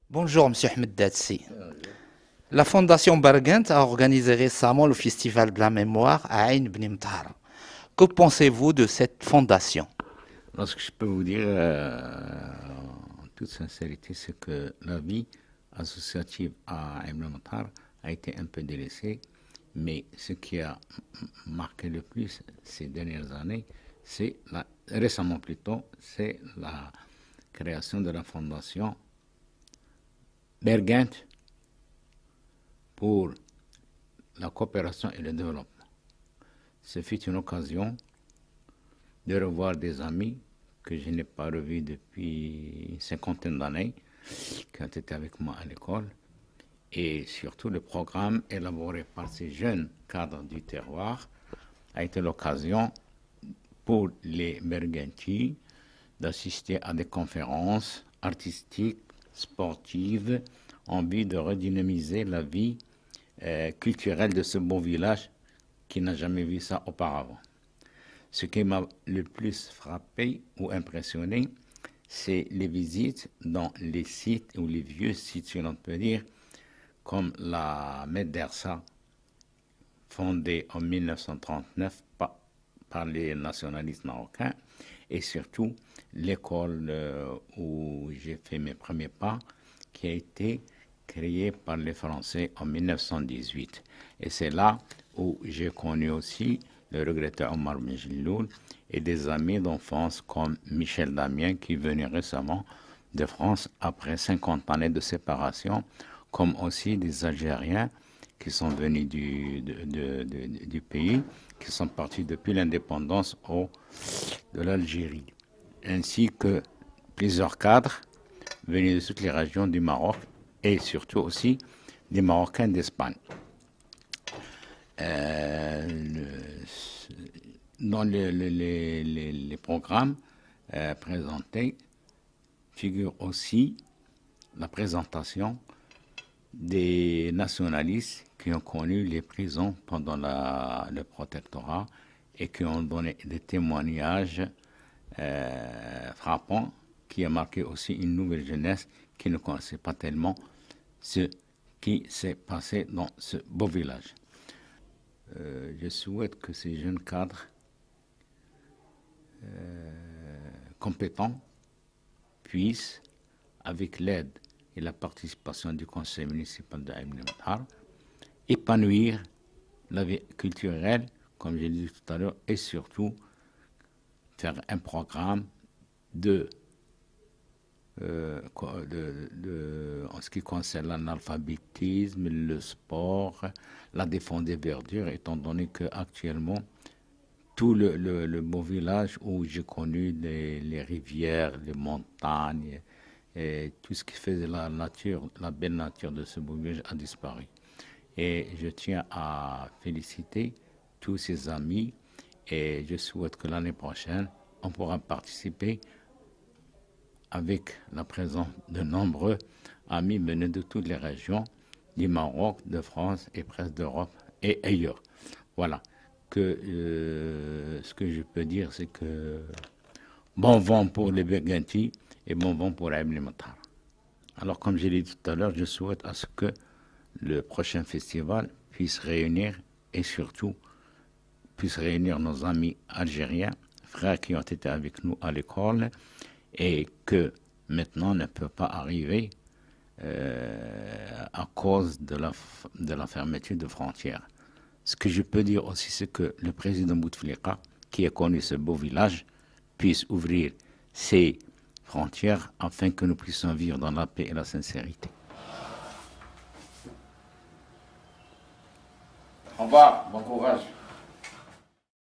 Bonjour, Monsieur Ahmed Datsi. La Fondation Bargant a organisé récemment le Festival de la mémoire à Ain Bni Mtahara. Que pensez-vous de cette fondation? Alors, ce que je peux vous dire en toute sincérité, c'est que la vie associative à Ibn Matar a été un peu délaissée, mais ce qui a marqué le plus ces dernières années, récemment plutôt, c'est la création de la fondation Bergant pour la coopération et le développement. Ce fut une occasion de revoir des amis que je n'ai pas revus depuis une cinquantaine d'années, qui ont été avec moi à l'école. Et surtout, le programme élaboré par ces jeunes cadres du terroir a été l'occasion pour les Berganti d'assister à des conférences artistiques, sportives, en vue de redynamiser la vie culturelle de ce beau village qui n'a jamais vu ça auparavant. Ce qui m'a le plus frappé ou impressionné, c'est les visites dans les sites, ou les vieux sites, si l'on peut dire, comme la Médersa, fondée en 1939 par les nationalistes marocains, et surtout l'école où j'ai fait mes premiers pas, qui a été créée par les Français en 1918. Et c'est là où j'ai connu aussi le regretteur Omar Menjiloul et des amis d'enfance comme Michel Damien qui est venu récemment de France après 50 années de séparation, comme aussi des Algériens qui sont venus du pays, qui sont partis depuis l'indépendance de l'Algérie, ainsi que plusieurs cadres venus de toutes les régions du Maroc et surtout aussi des Marocains d'Espagne. Dans les programmes présentés figure aussi la présentation des nationalistes qui ont connu les prisons pendant le protectorat et qui ont donné des témoignages frappants qui a marqué aussi une nouvelle jeunesse qui ne connaissait pas tellement ce qui s'est passé dans ce beau village. Je souhaite que ces jeunes cadres compétents puissent, avec l'aide et la participation du conseil municipal de Ibn Matar, épanouir la vie culturelle, comme j'ai dit tout à l'heure, et surtout faire un programme en ce qui concerne l'analphabétisme, le sport, la défense des verdures, étant donné qu'actuellement, tout le beau village où j'ai connu les rivières, les montagnes, et tout ce qui faisait la nature, la belle nature de ce beau village a disparu. Et je tiens à féliciter tous ces amis et je souhaite que l'année prochaine, on pourra participer avec la présence de nombreux amis venus de toutes les régions du Maroc, de France et presque d'Europe et ailleurs. Voilà. Ce que je peux dire, c'est que bon vent pour les Berganti et bon vent pour Ibn Matar. Alors, comme je l'ai dit tout à l'heure, je souhaite à ce que le prochain festival puisse réunir et surtout puisse réunir nos amis algériens, frères qui ont été avec nous à l'école et que maintenant ne peut pas arriver à cause de la fermeture de frontières. Ce que je peux dire aussi, c'est que le président Bouteflika, qui a connu ce beau village, puisse ouvrir ses frontières afin que nous puissions vivre dans la paix et la sincérité. Au revoir, bon courage.